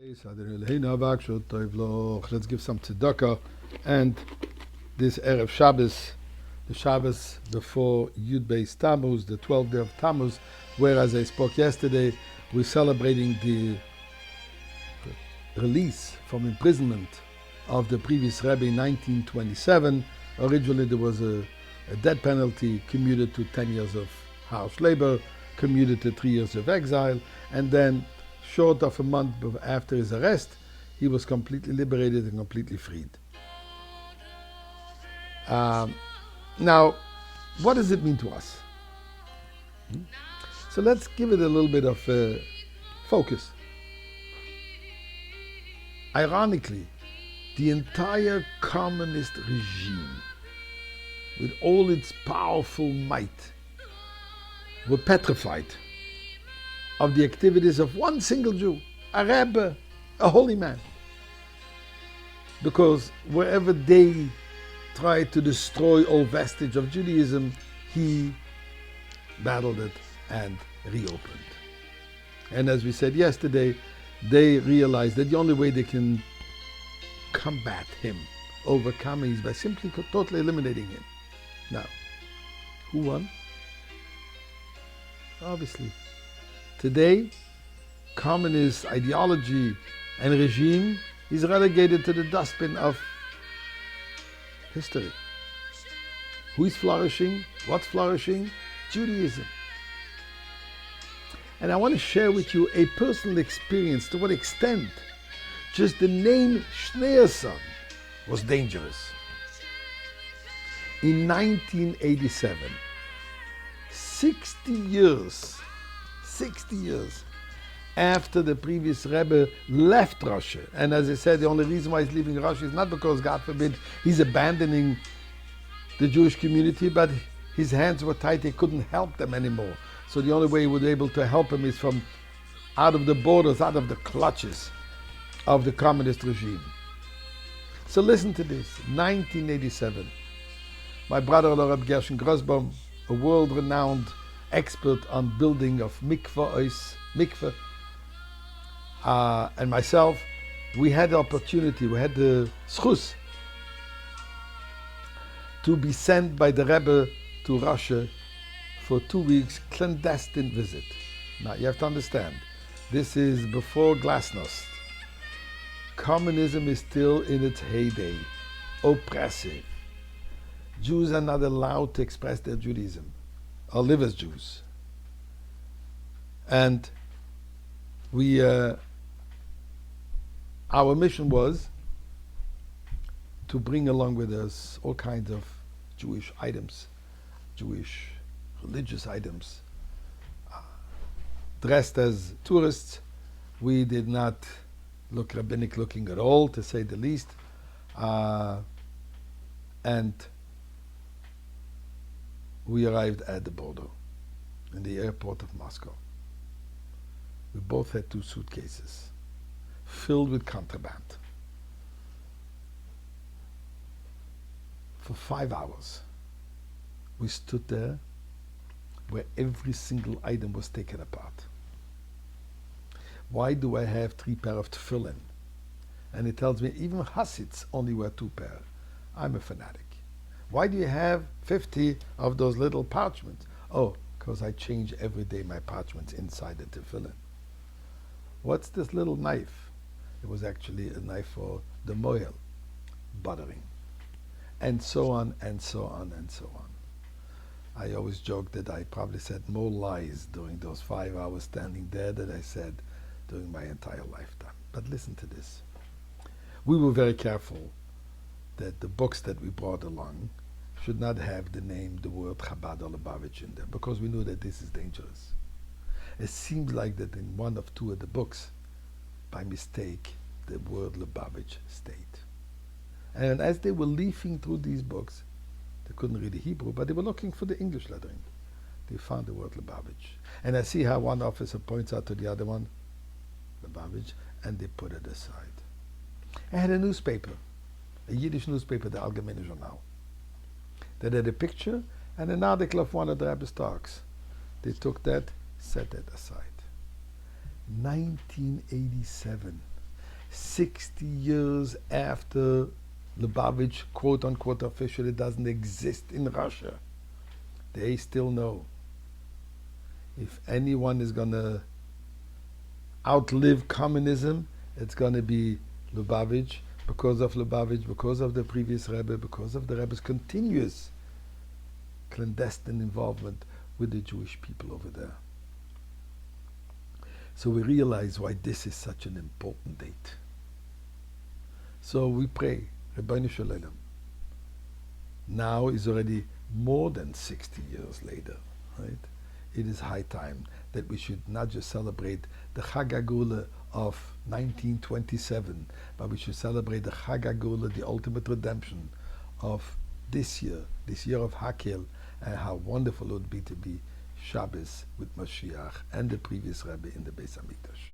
Let's give some tzedakah. And this Erev Shabbos, the Shabbos before Yud Beis Tammuz, the 12th day of Tammuz, where, as I spoke yesterday, we're celebrating the release from imprisonment of the previous Rebbe in 1927. Originally, there was a death penalty commuted to 10 years of harsh labor, commuted to 3 years of exile, and then short of a month after his arrest, he was completely liberated and completely freed. Now, what does it mean to us? So let's give it a little bit of focus. Ironically, the entire communist regime, with all its powerful might, were petrified of the activities of one single Jew, a Rebbe, a holy man. Because wherever they tried to destroy all vestige of Judaism, he battled it and reopened. And as we said yesterday, they realized that the only way they can combat him, overcome him, is by simply totally eliminating him. Now, who won? Obviously. Today, communist ideology and regime is relegated to the dustbin of history. Who is flourishing? What's flourishing? Judaism. And I want to share with you a personal experience to what extent just the name Schneerson was dangerous. In 1987, 60 years after the previous Rebbe left Russia. And as I said, the only reason why he's leaving Russia is not because, God forbid, he's abandoning the Jewish community, but his hands were tied, he couldn't help them anymore. So the only way he would be able to help him is from out of the borders, out of the clutches of the communist regime. So listen to this, 1987. My brother-in-law, Rabbi Gershon Grosbaum, a world-renowned expert on building of mikveh, and myself, we had the opportunity, we had the schus to be sent by the Rebbe to Russia for 2 weeks, clandestine visit. Now you have to understand, this is before Glasnost. Communism is still in its heyday, oppressive. Jews are not allowed to express their Judaism or live as Jews. And we, our mission was to bring along with us all kinds of Jewish items, Jewish religious items. Dressed as tourists, we did not look rabbinic looking at all, to say the least. And we arrived at the border, in the airport of Moscow. We both had 2 suitcases filled with contraband. For 5 hours, we stood there where every single item was taken apart. Why do I have 3 pair of tefillin? And it tells me even Hasids only wear 2 pair. I'm a fanatic. Why do you have 50 of those little parchments? Oh, because I change every day my parchments inside the tefillin. What's this little knife? It was actually a knife for the moel, buttering. And so on, and so on, and so on. I always joke that I probably said more lies during those 5 hours standing there than I said during my entire lifetime. But listen to this. We were very careful that the books that we brought along should not have the name, the word Chabad or Lubavitch in them, because we knew that this is dangerous. It seems like that in 1 of 2 of the books, by mistake, the word Lubavitch stayed. And as they were leafing through these books, they couldn't read the Hebrew, but they were looking for the English lettering. They found the word Lubavitch. And I see how one officer points out to the other one, Lubavitch, and they put it aside. I had a newspaper, a Yiddish newspaper, the Allgemeine Journal, that had a picture and an article of one of the Rebbe's talks. They took that, set that aside. 1987, 60 years after Lubavitch, quote unquote, officially doesn't exist in Russia, they still know if anyone is going to outlive communism, it's going to be Lubavitch, because of Lubavitch, because of the previous Rebbe, because of the Rebbe's continuous clandestine involvement with the Jewish people over there. So we realize why this is such an important date. So we pray, Rabbeinu Shalom. Now is already more than 60 years later, right? It is high time that we should not just celebrate the Chag HaGeula of 1927, but we should celebrate the Chag HaGeula, the ultimate redemption of this year of Hakel, and how wonderful it would be to be Shabbos with Mashiach and the previous Rebbe in the Beis Hamikdash.